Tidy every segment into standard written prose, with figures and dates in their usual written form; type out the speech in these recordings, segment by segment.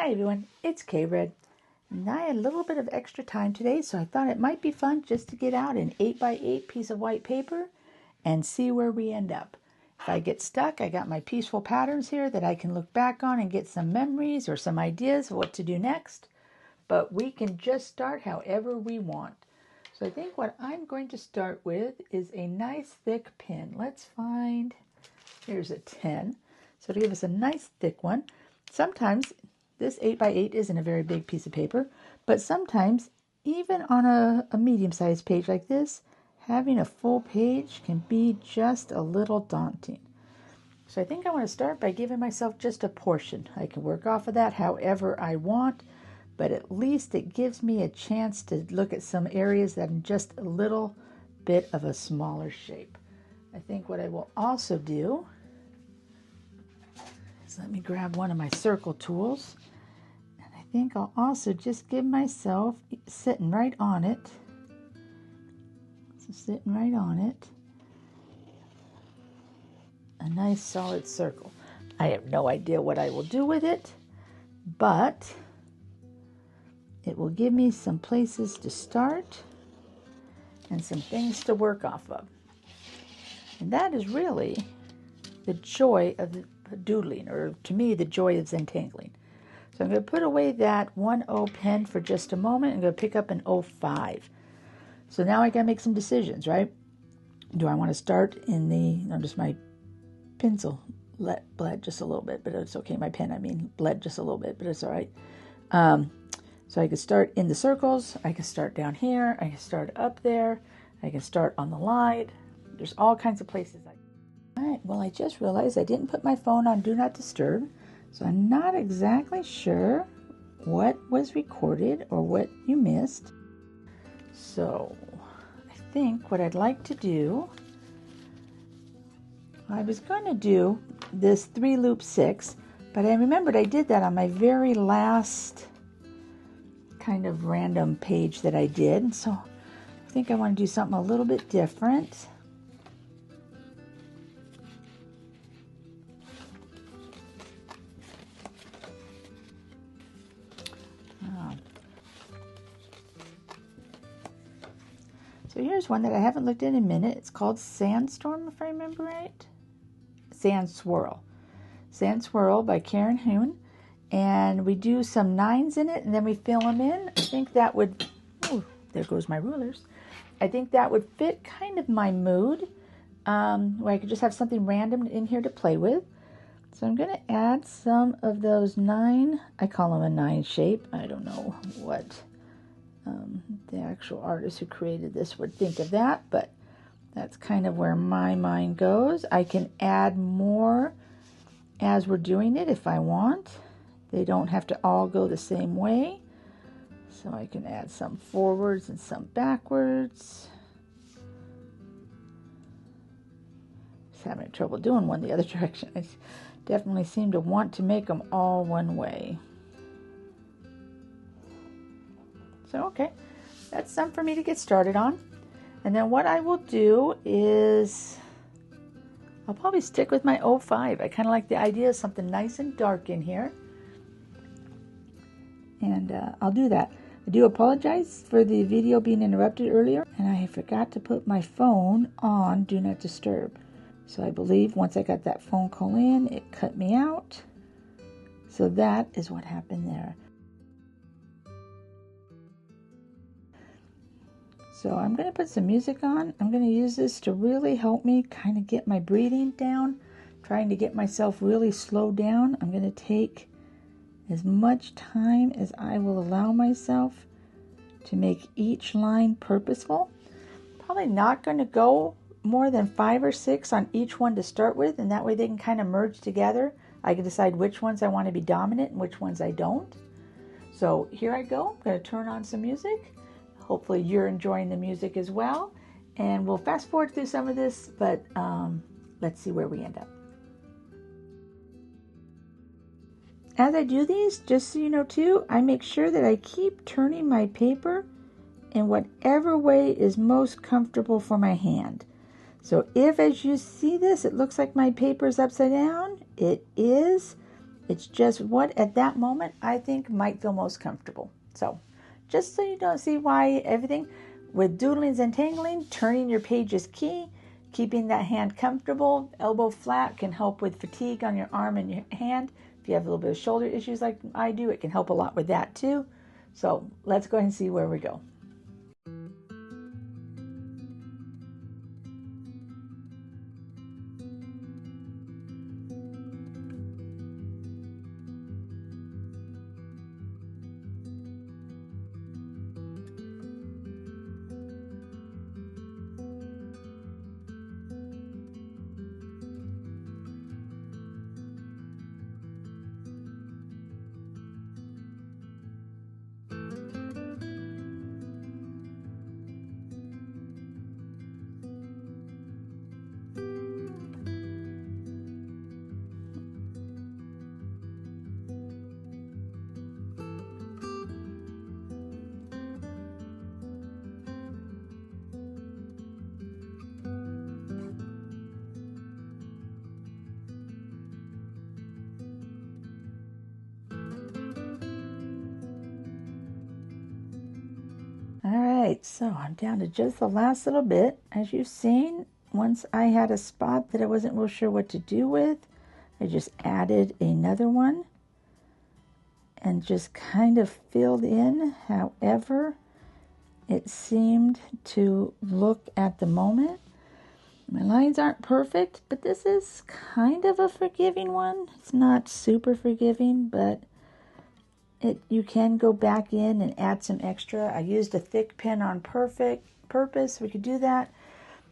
Hi everyone, it's K-Red, and I had a little bit of extra time today, so I thought it might be fun just to get out an 8x8 piece of white paper and see where we end up. If I get stuck, I got my peaceful patterns here that I can look back on and get some memories or some ideas of what to do next, but we can just start however we want. So I think what I'm going to start with is a nice thick pin. Let's find, here's a 10, so to give us a nice thick one. Sometimes this 8x8 isn't a very big piece of paper, but sometimes even on a medium-sized page like this, having a full page can be just a little daunting. So I think I want to start by giving myself just a portion. I can work off of that however I want, but at least it gives me a chance to look at some areas that are just a little bit of a smaller shape. I think what I will also do is let me grab one of my circle tools. I think I'll also just give myself, sitting right on it, a nice solid circle. I have no idea what I will do with it, but it will give me some places to start and some things to work off of. And that is really the joy of doodling, or to me, the joy of Zentangling. So I'm going to put away that 1/0 pen for just a moment. I'm going to pick up an 05. So now I got to make some decisions, right? Do I want to start in the, notice my pencil bled just a little bit, but it's okay. My pen, bled just a little bit, but it's all right. So I could start in the circles. I can start down here. I can start up there. I can start on the line. There's all kinds of places. All right, well, I just realized I didn't put my phone on Do Not Disturb. So I'm not exactly sure what was recorded or what you missed. So I think what I'd like to do, I was going to do this 3-loop 6, but I remembered I did that on my very last kind of random page that I did. So I think I want to do something a little bit different. So here's one that I haven't looked at in a minute. It's called Sandstorm, if I remember right. Sand Swirl. Sand Swirl by Karen Hoon. And we do some 9s in it, and then we fill them in. I think that would, oh, there goes my rulers. I think that would fit kind of my mood, where I could just have something random in here to play with. So I'm going to add some of those 9, I call them a 9 shape. I don't know what the actual artist who created this would think of that, but that's kind of where my mind goes. I can add more as we're doing it if I want. They don't have to all go the same way. So I can add some forwards and some backwards. Just having trouble doing one the other direction. I definitely seem to want to make them all one way. So, okay, that's something for me to get started on. And then what I will do is, I'll probably stick with my 05. I kind of like the idea of something nice and dark in here. And I'll do that. I do apologize for the video being interrupted earlier, and I forgot to put my phone on Do Not Disturb. So I believe once I got that phone call in, it cut me out. So that is what happened there. So I'm going to put some music on. I'm going to use this to really help me kind of get my breathing down, trying to get myself really slowed down. I'm going to take as much time as I will allow myself to make each line purposeful. Probably not going to go more than 5 or 6 on each one to start with, and that way they can kind of merge together. I can decide which ones I want to be dominant and which ones I don't. So here I go. I'm going to turn on some music. Hopefully you're enjoying the music as well. And we'll fast forward through some of this, but let's see where we end up. As I do these, just so you know too, I make sure that I keep turning my paper in whatever way is most comfortable for my hand. So if, as you see this, it looks like my paper is upside down, it is. It's just what at that moment I think might feel most comfortable. So just so you don't see why everything with doodling and tangling, turning your page is key. Keeping that hand comfortable, elbow flat can help with fatigue on your arm and your hand. If you have a little bit of shoulder issues like I do, it can help a lot with that too. So let's go ahead and see where we go. All right, so I'm down to just the last little bit. As you've seen, once I had a spot that I wasn't real sure what to do with, I just added another one and just kind of filled in however it seemed to look at the moment. My lines aren't perfect, but this is kind of a forgiving one. It's not super forgiving, but you can go back in and add some extra. I used a thick pen on purpose. We could do that.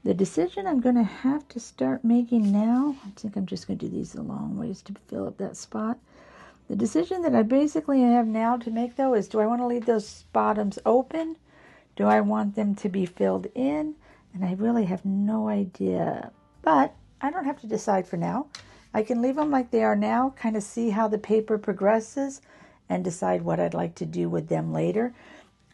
The decision I'm going to have to start making now, I think I'm just going to do these the long ways to fill up that spot. The decision that I basically have now to make, though, is do I want to leave those bottoms open? Do I want them to be filled in? And I really have no idea. But I don't have to decide for now. I can leave them like they are now, kind of see how the paper progresses, and decide what I'd like to do with them later.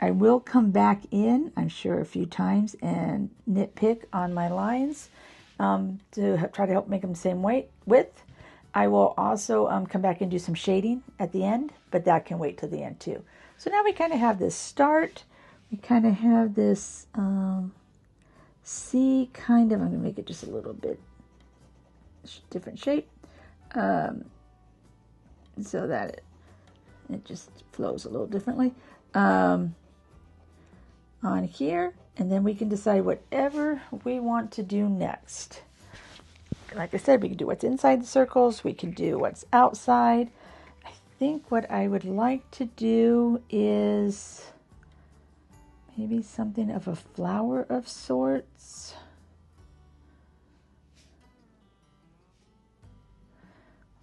I will come back in, I'm sure, a few times and nitpick on my lines to try to help make them the same width. I will also come back and do some shading at the end, but that can wait till the end too. So now we kind of have this start. We kind of have this C kind of, I'm going to make it just a little bit different shape so that it just flows a little differently on here, and then we can decide whatever we want to do next. Like I said, we can do what's inside the circles, we can do what's outside. I think what I would like to do is maybe something of a flower of sorts.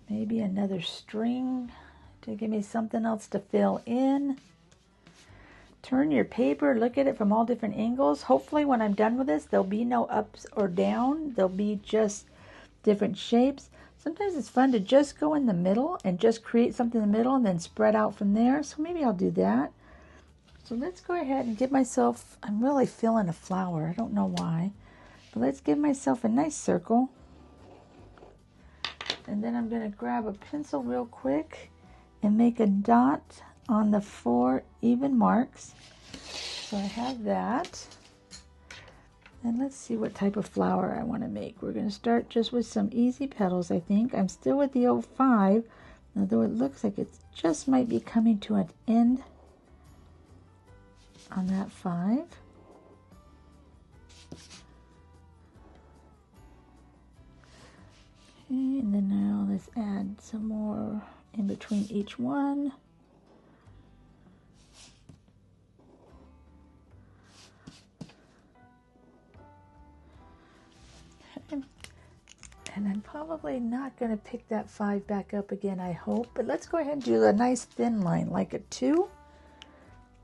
Maybe another string to give me something else to fill in. Turn your paper, look at it from all different angles. Hopefully when I'm done with this, there'll be no ups or down. There'll be just different shapes. Sometimes it's fun to just go in the middle and just create something in the middle and then spread out from there. So maybe I'll do that. So let's go ahead and give myself, I'm really feeling a flower. I don't know why. But let's give myself a nice circle. And then I'm going to grab a pencil real quick and make a dot on the 4 even marks. So I have that. And let's see what type of flower I want to make. We're going to start just with some easy petals, I think. I'm still with the 05, although it looks like it just might be coming to an end on that 5. Okay, and then now let's add some more in between each one. And I'm probably not going to pick that 5 back up again, I hope. But let's go ahead and do a nice thin line, like a 2.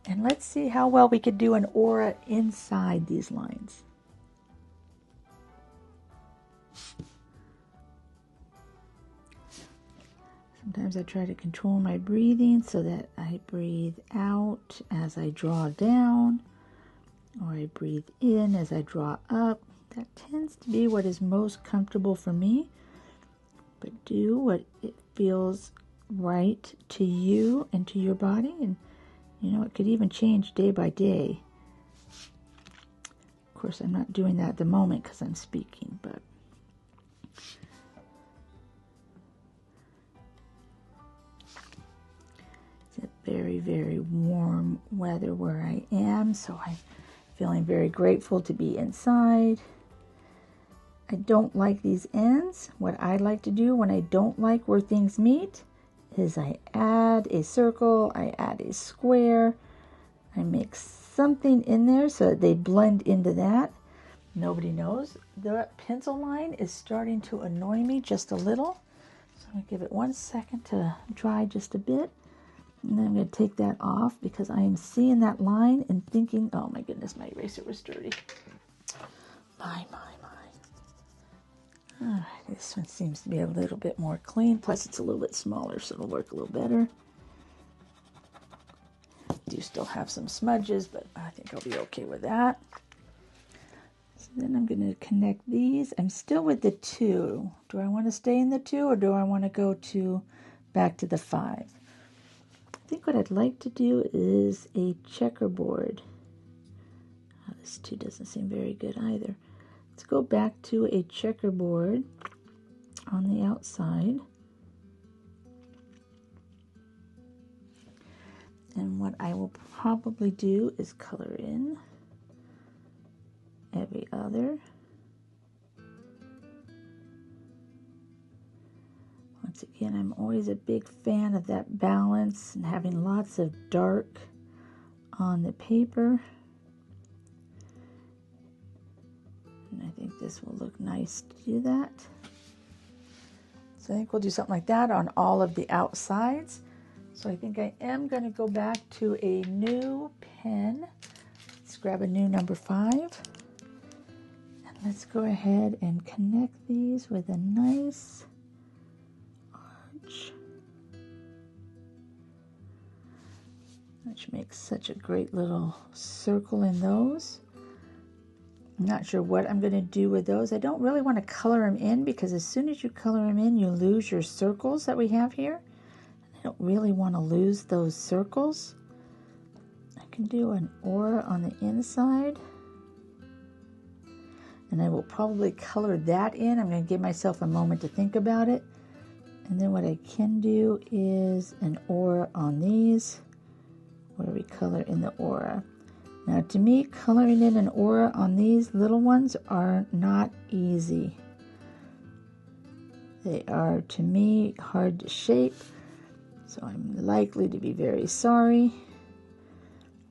And let's see how well we could do an aura inside these lines. Sometimes I try to control my breathing so that I breathe out as I draw down, or I breathe in as I draw up. That tends to be what is most comfortable for me, but do what it feels right to you and to your body. And you know, it could even change day by day. Of course, I'm not doing that at the moment because I'm speaking, but it's a very, very warm weather where I am, so I'm feeling very grateful to be inside. I don't like these ends. What I like to do when I don't like where things meet is I add a circle, I add a square, I make something in there so that they blend into that. Nobody knows. The pencil line is starting to annoy me just a little. So I'm going to give it 1 second to dry just a bit. And then I'm going to take that off because I am seeing that line and thinking, oh my goodness, my eraser was dirty. My. All right, this one seems to be a little bit more clean. Plus, it's a little bit smaller, so it'll work a little better. Do still have some smudges, but I think I'll be okay with that. So then I'm going to connect these. I'm still with the 2. Do I want to stay in the 2 or do I want to go back to the 5? I think what I'd like to do is a checkerboard. Oh, this 2 doesn't seem very good either. Let's go back to a checkerboard on the outside. And what I will probably do is color in every other. Once again, I'm always a big fan of that balance and having lots of dark on the paper. And I think this will look nice to do that. So I think we'll do something like that on all of the outsides. So I think I am going to go back to a new pen. Let's grab a new number 5. And let's go ahead and connect these with a nice arch. Which makes such a great little circle in those. I'm not sure what I'm going to do with those. I don't really want to color them in because as soon as you color them in, you lose your circles that we have here. I don't really want to lose those circles. I can do an aura on the inside. And I will probably color that in. I'm going to give myself a moment to think about it. And then what I can do is an aura on these, where we color in the aura. Now, to me, coloring in an aura on these little ones are not easy. They are, to me, hard to shape, so I'm likely to be very sorry.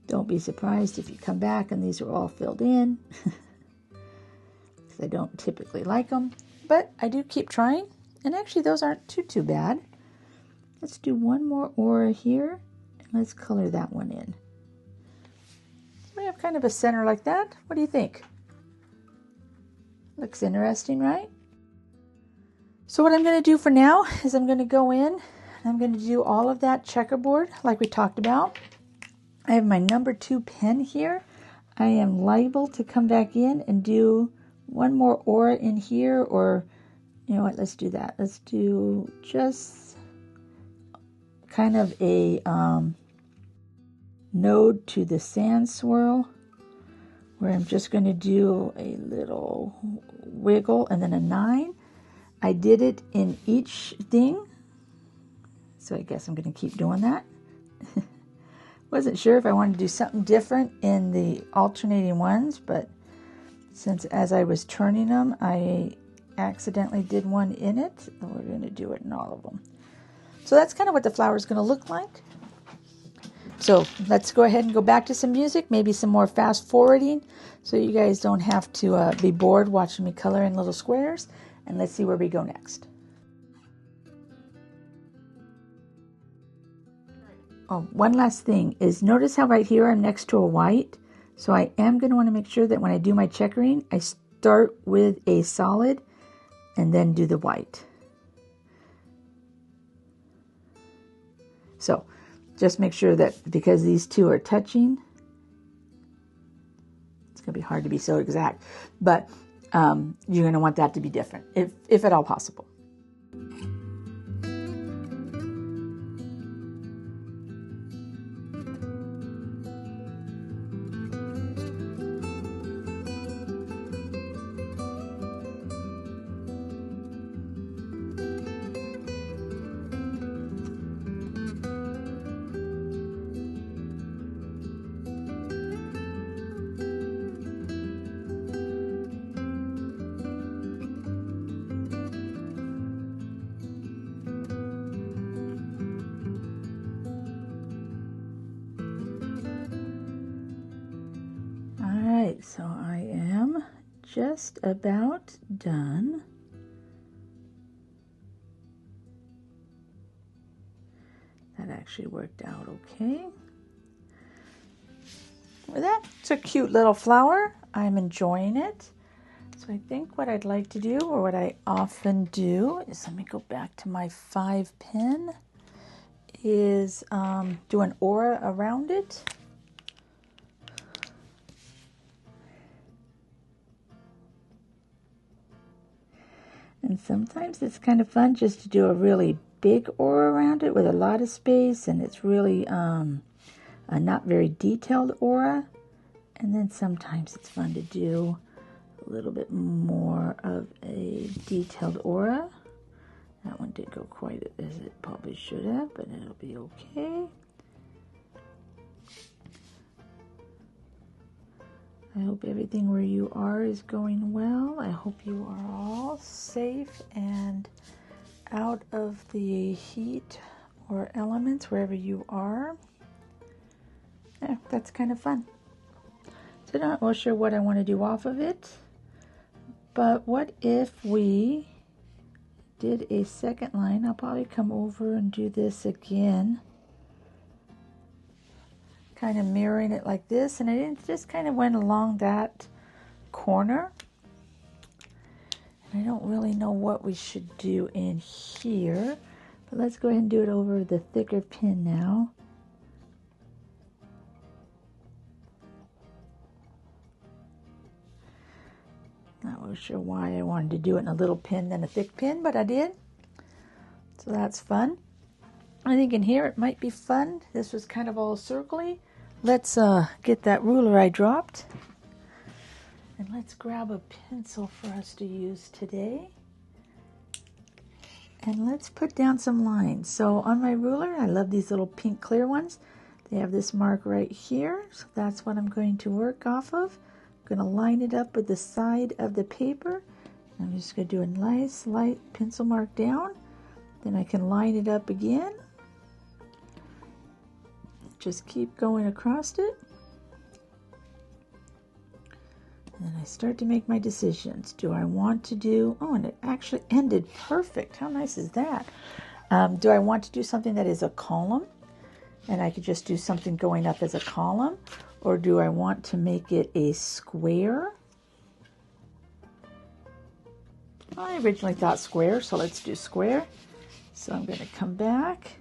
Don't be surprised if you come back and these are all filled in, because I don't typically like them, but I do keep trying, and actually those aren't too bad. Let's do one more aura here, and let's color that one in. We have kind of a center like that. What do you think? Looks interesting, right? So what I'm going to do for now is I'm going to go in and I'm going to do all of that checkerboard like we talked about. I have my number 2 pen here. I am liable to come back in and do one more aura in here, or you know what, let's do that. Let's do just kind of a node to the Sand Swirl, where I'm just going to do a little wiggle and then a 9. I did it in each thing, so I guess I'm going to keep doing that. Wasn't sure if I wanted to do something different in the alternating ones, but since as I was turning them, I accidentally did one in it, we're going to do it in all of them. So that's kind of what the flower is going to look like. So let's go ahead and go back to some music, maybe some more fast forwarding, so you guys don't have to be bored watching me color in little squares. And let's see where we go next. Oh, one last thing is notice how right here I'm next to a white. So I am going to want to make sure that when I do my checkering, I start with a solid and then do the white. So just make sure that because these two are touching, it's going to be hard to be so exact, but you're going to want that to be different, if at all possible. so I am just about done. That actually worked out okay. Well, that's a cute little flower. I'm enjoying it. So I think what I'd like to do, or what I often do, is let me go back to my 5-pin, is do an aura around it. And sometimes it's kind of fun just to do a really big aura around it with a lot of space, and it's really a not very detailed aura. And then sometimes it's fun to do a little bit more of a detailed aura. That one didn't go quite as it probably should have, but it'll be okay. I hope everything where you are is going well. I hope you are all safe and out of the heat or elements wherever you are. Yeah, that's kind of fun. So I'm not real sure what I want to do off of it, but what if we did a second line? I'll probably come over and do this again, kind of mirroring it like this, and I just kind of went along that corner. And I don't really know what we should do in here, but let's go ahead and do it over the thicker pin now. Not really sure why I wanted to do it in a little pin than a thick pin, but I did. So that's fun. I think in here it might be fun. This was kind of all circly. Let's get that ruler I dropped. And let's grab a pencil for us to use today. And let's put down some lines. So on my ruler, I love these little pink clear ones. They have this mark right here. So that's what I'm going to work off of. I'm going to line it up with the side of the paper. I'm just going to do a nice light pencil mark down. Then I can line it up again. Just keep going across it. And then I start to make my decisions. Do I want to do, oh, and it actually ended perfect. How nice is that? Do I want to do something that is a column? And I could just do something going up as a column. Or do I want to make it a square? I originally thought square, so let's do square. So I'm going to come back.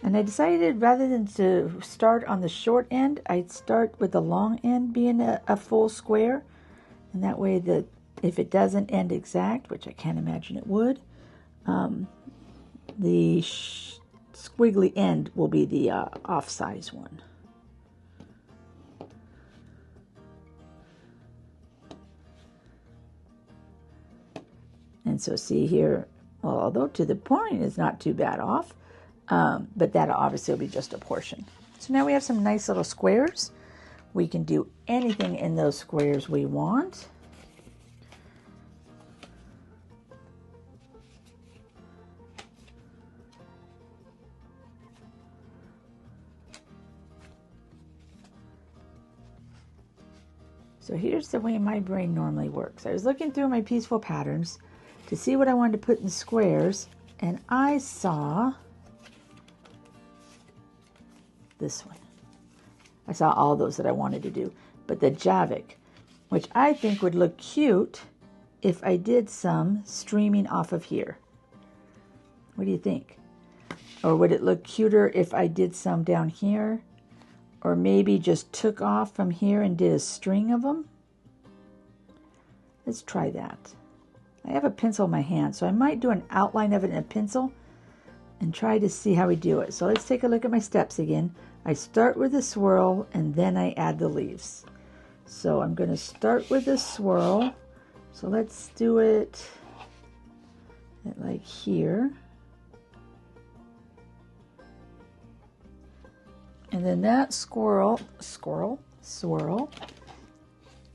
And I decided rather than to start on the short end, I'd start with the long end being a full square. And that way, if it doesn't end exact, which I can't imagine it would, the squiggly end will be the off-size one. And so see here, well, although to the point is not too bad off, but that obviously will be just a portion. So now we have some nice little squares. We can do anything in those squares we want. So here's the way my brain normally works. I was looking through my peaceful patterns to see what I wanted to put in squares, and I saw this one. I saw all those that I wanted to do, but the Javik, which I think would look cute if I did some streaming off of here. What do you think? Or would it look cuter if I did some down here? Or maybe just took off from here and did a string of them? Let's try that. I have a pencil in my hand, so I might do an outline of it in a pencil and try to see how we do it. So let's take a look at my steps again. I start with a swirl and then I add the leaves. So I'm going to start with a swirl. So let's do it like here. And then that swirl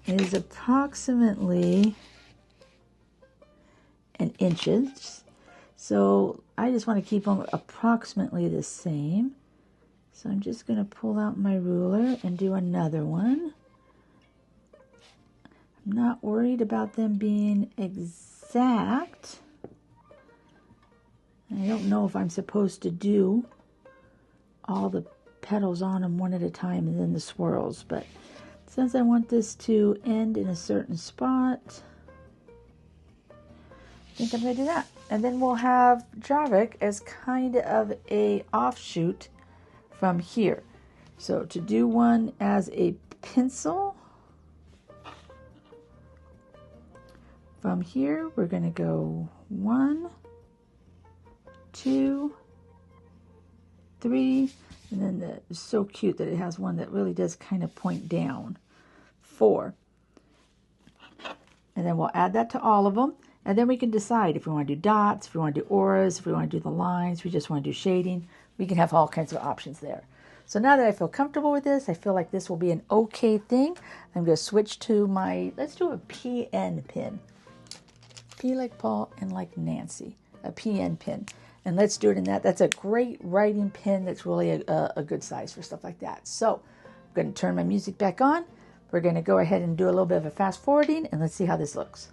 is approximately an inches. So I just want to keep them approximately the same. So I'm just going to pull out my ruler and do another one. I'm not worried about them being exact. I don't know if I'm supposed to do all the petals on them one at a time and then the swirls, but since I want this to end in a certain spot, I think I'm going to do that. And then we'll have Javik as kind of a offshoot from here. So to do one as a pencil, from here we're going to go 1, 2, 3, and then it's so cute that it has one that really does kind of point down. 4. And then we'll add that to all of them. And then we can decide if we want to do dots, if we want to do auras, if we want to do the lines, if we just want to do shading. We can have all kinds of options there. So now that I feel comfortable with this, I feel like this will be an okay thing. I'm going to switch to my, let's do a PN pin. P like Paul and like Nancy, a PN pin. And let's do it in that. That's a great writing pen. That's really a good size for stuff like that. So I'm going to turn my music back on. We're going to go ahead and do a little bit of a fast forwarding, and let's see how this looks.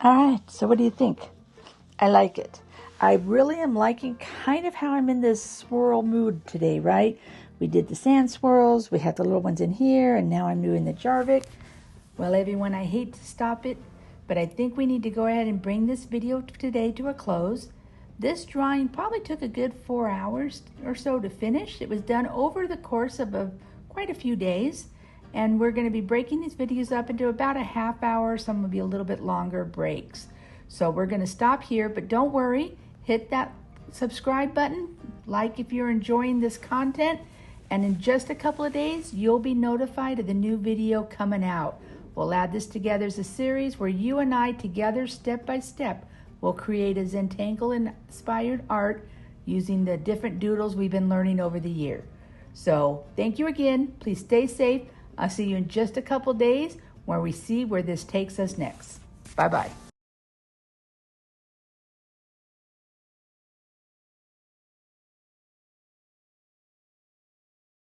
All right, so what do you think? I like it. I really am liking kind of how I'm in this swirl mood today, right? We did the sand swirls, we had the little ones in here, and now I'm doing the Javik. Well, everyone, I hate to stop it, but I think we need to go ahead and bring this video today to a close. This drawing probably took a good 4 hours or so to finish. It was done over the course of quite a few days. And we're going to be breaking these videos up into about a half hour. Some will be a little bit longer breaks. So we're going to stop here, but don't worry. Hit that subscribe button, like if you're enjoying this content. And in just a couple of days, you'll be notified of the new video coming out. We'll add this together as a series where you and I together, step by step, will create a Zentangle inspired art using the different doodles we've been learning over the year. So thank you again. Please stay safe. I'll see you in just a couple days where we see where this takes us next. Bye-bye.